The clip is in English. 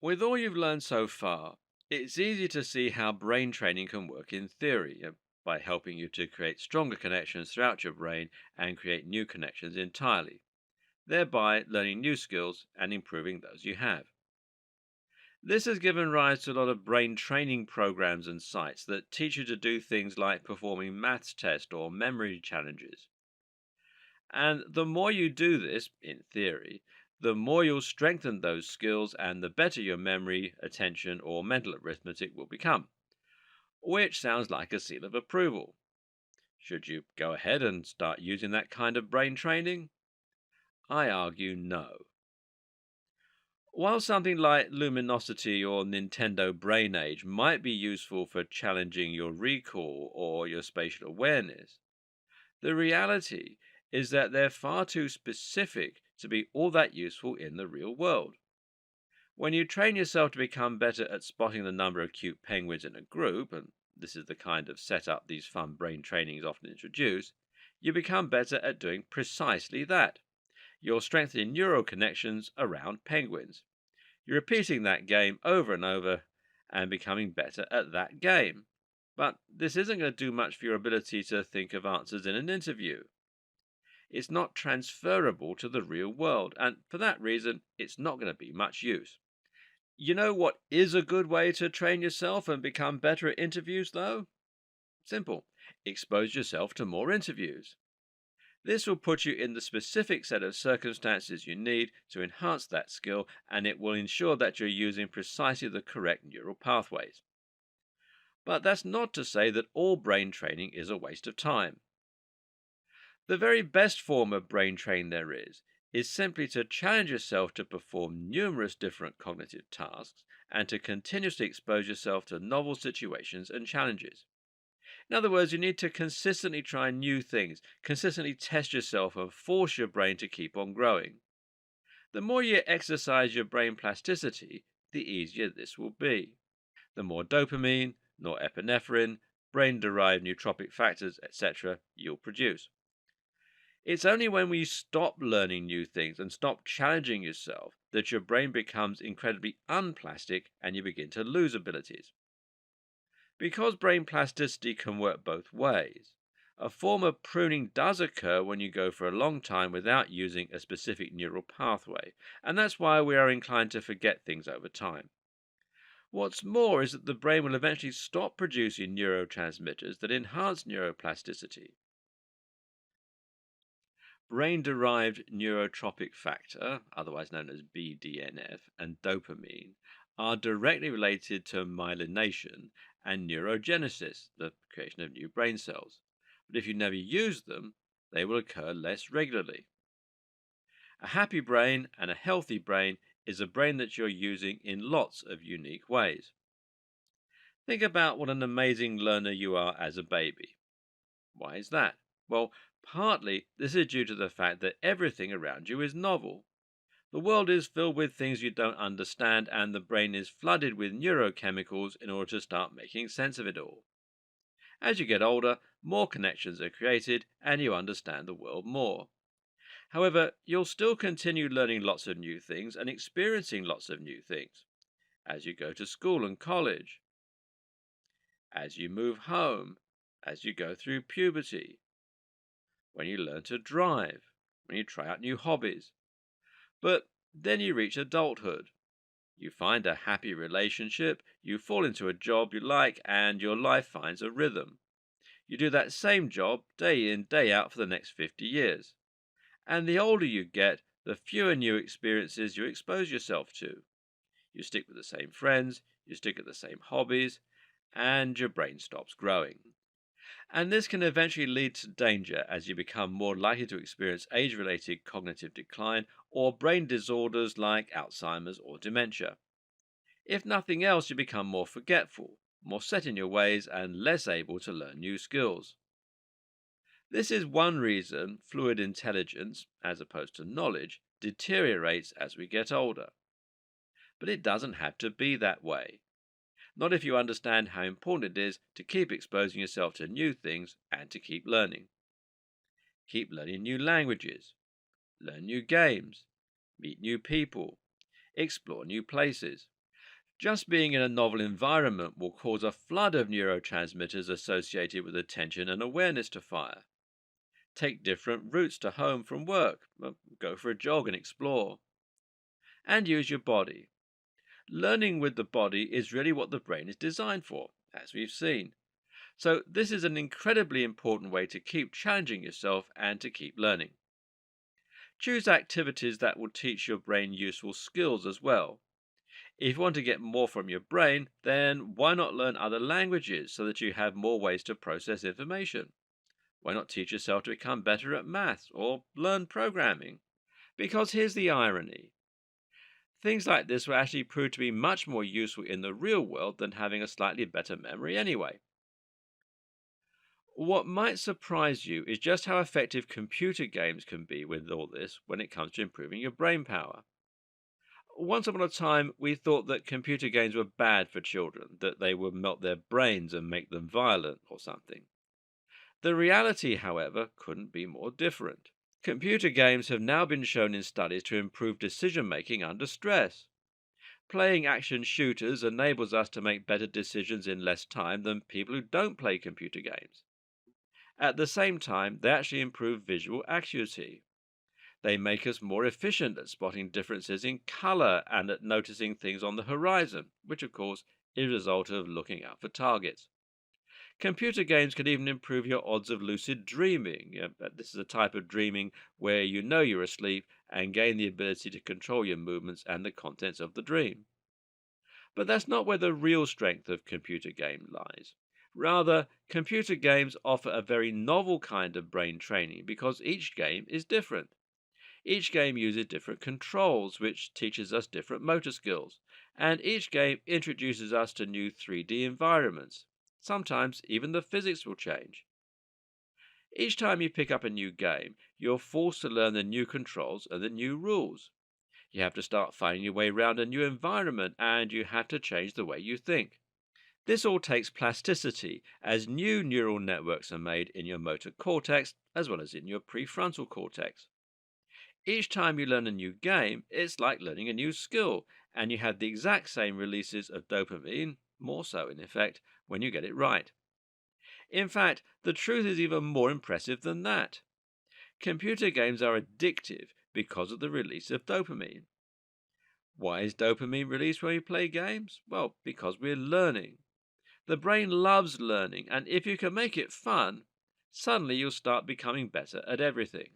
With all you've learned so far, it's easy to see how brain training can work in theory, by helping you to create stronger connections throughout your brain and create new connections entirely, thereby learning new skills and improving those you have. This has given rise to a lot of brain training programs and sites that teach you to do things like performing maths tests or memory challenges. And the more you do this, in theory, the more you'll strengthen those skills and the better your memory, attention, or mental arithmetic will become. Which sounds like a seal of approval. Should you go ahead and start using that kind of brain training? I argue no. While something like Luminosity or Nintendo Brain Age might be useful for challenging your recall or your spatial awareness, the reality is that they're far too specific to be all that useful in the real world. When you train yourself to become better at spotting the number of cute penguins in a group, and this is the kind of setup these fun brain trainings often introduce, you become better at doing precisely that. You're strengthening neural connections around penguins. You're repeating that game over and over and becoming better at that game. But this isn't going to do much for your ability to think of answers in an interview. It's not transferable to the real world, and for that reason, it's not going to be much use. You know what is a good way to train yourself and become better at interviews, though? Simple. Expose yourself to more interviews. This will put you in the specific set of circumstances you need to enhance that skill, and it will ensure that you're using precisely the correct neural pathways. But that's not to say that all brain training is a waste of time. The very best form of brain training there is simply to challenge yourself to perform numerous different cognitive tasks and to continuously expose yourself to novel situations and challenges. In other words, you need to consistently try new things, consistently test yourself and force your brain to keep on growing. The more you exercise your brain plasticity, the easier this will be. The more dopamine, norepinephrine, brain derived nootropic factors, etc., you'll produce. It's only when we stop learning new things and stop challenging yourself that your brain becomes incredibly unplastic and you begin to lose abilities. Because brain plasticity can work both ways, a form of pruning does occur when you go for a long time without using a specific neural pathway, and that's why we are inclined to forget things over time. What's more is that the brain will eventually stop producing neurotransmitters that enhance neuroplasticity. Brain derived neurotropic factor, otherwise known as BDNF, and dopamine are directly related to myelination and neurogenesis, the creation of new brain cells. But if you never use them, they will occur less regularly. A happy brain and a healthy brain is a brain that you're using in lots of unique ways. Think about what an amazing learner you are as a baby. Why is that? Well, partly this is due to the fact that everything around you is novel. The world is filled with things you don't understand, and the brain is flooded with neurochemicals in order to start making sense of it all. As you get older, more connections are created and you understand the world more. However, you'll still continue learning lots of new things and experiencing lots of new things as you go to school and college, as you move home, as you go through puberty, when you learn to drive, when you try out new hobbies. But then you reach adulthood. You find a happy relationship, you fall into a job you like, and your life finds a rhythm. You do that same job day in, day out for the next 50 years. And the older you get, the fewer new experiences you expose yourself to. You stick with the same friends, you stick at the same hobbies, and your brain stops growing. And this can eventually lead to danger as you become more likely to experience age related cognitive decline or brain disorders like Alzheimer's or dementia. If nothing else, you become more forgetful, more set in your ways, and less able to learn new skills. This is one reason fluid intelligence, as opposed to knowledge, deteriorates as we get older. But it doesn't have to be that way. Not if you understand how important it is to keep exposing yourself to new things and to keep learning. Keep learning new languages, learn new games, meet new people, explore new places. Just being in a novel environment will cause a flood of neurotransmitters associated with attention and awareness to fire. Take different routes to home from work, go for a jog and explore, and use your body. Learning with the body is really what the brain is designed for, as we've seen. So, this is an incredibly important way to keep challenging yourself and to keep learning. Choose activities that will teach your brain useful skills as well. If you want to get more from your brain, then why not learn other languages so that you have more ways to process information? Why not teach yourself to become better at maths or learn programming? Because here's the irony: things like this will actually prove to be much more useful in the real world than having a slightly better memory anyway. What might surprise you is just how effective computer games can be with all this when it comes to improving your brain power. Once upon a time, we thought that computer games were bad for children, that they would melt their brains and make them violent or something. The reality, however, couldn't be more different. Computer games have now been shown in studies to improve decision making under stress. Playing action shooters enables us to make better decisions in less time than people who don't play computer games. At the same time, they actually improve visual acuity. They make us more efficient at spotting differences in color and at noticing things on the horizon, which of course is a result of looking out for targets. Computer games can even improve your odds of lucid dreaming. This is a type of dreaming where you know you're asleep and gain the ability to control your movements and the contents of the dream. But that's not where the real strength of computer game lies. Rather, computer games offer a very novel kind of brain training because each game is different. Each game uses different controls, which teaches us different motor skills, and each game introduces us to new 3D environments. Sometimes even the physics will change. Each time you pick up a new game, you're forced to learn the new controls and the new rules. You have to start finding your way around a new environment, and you have to change the way you think. This all takes plasticity, as new neural networks are made in your motor cortex as well as in your prefrontal cortex. Each time you learn a new game, it's like learning a new skill, and you have the exact same releases of dopamine, more so in effect, when you get it right. In fact, the truth is even more impressive than that. Computer games are addictive because of the release of dopamine. Why is dopamine released when we play games? Well, because we're learning. The brain loves learning, and if you can make it fun, suddenly you'll start becoming better at everything.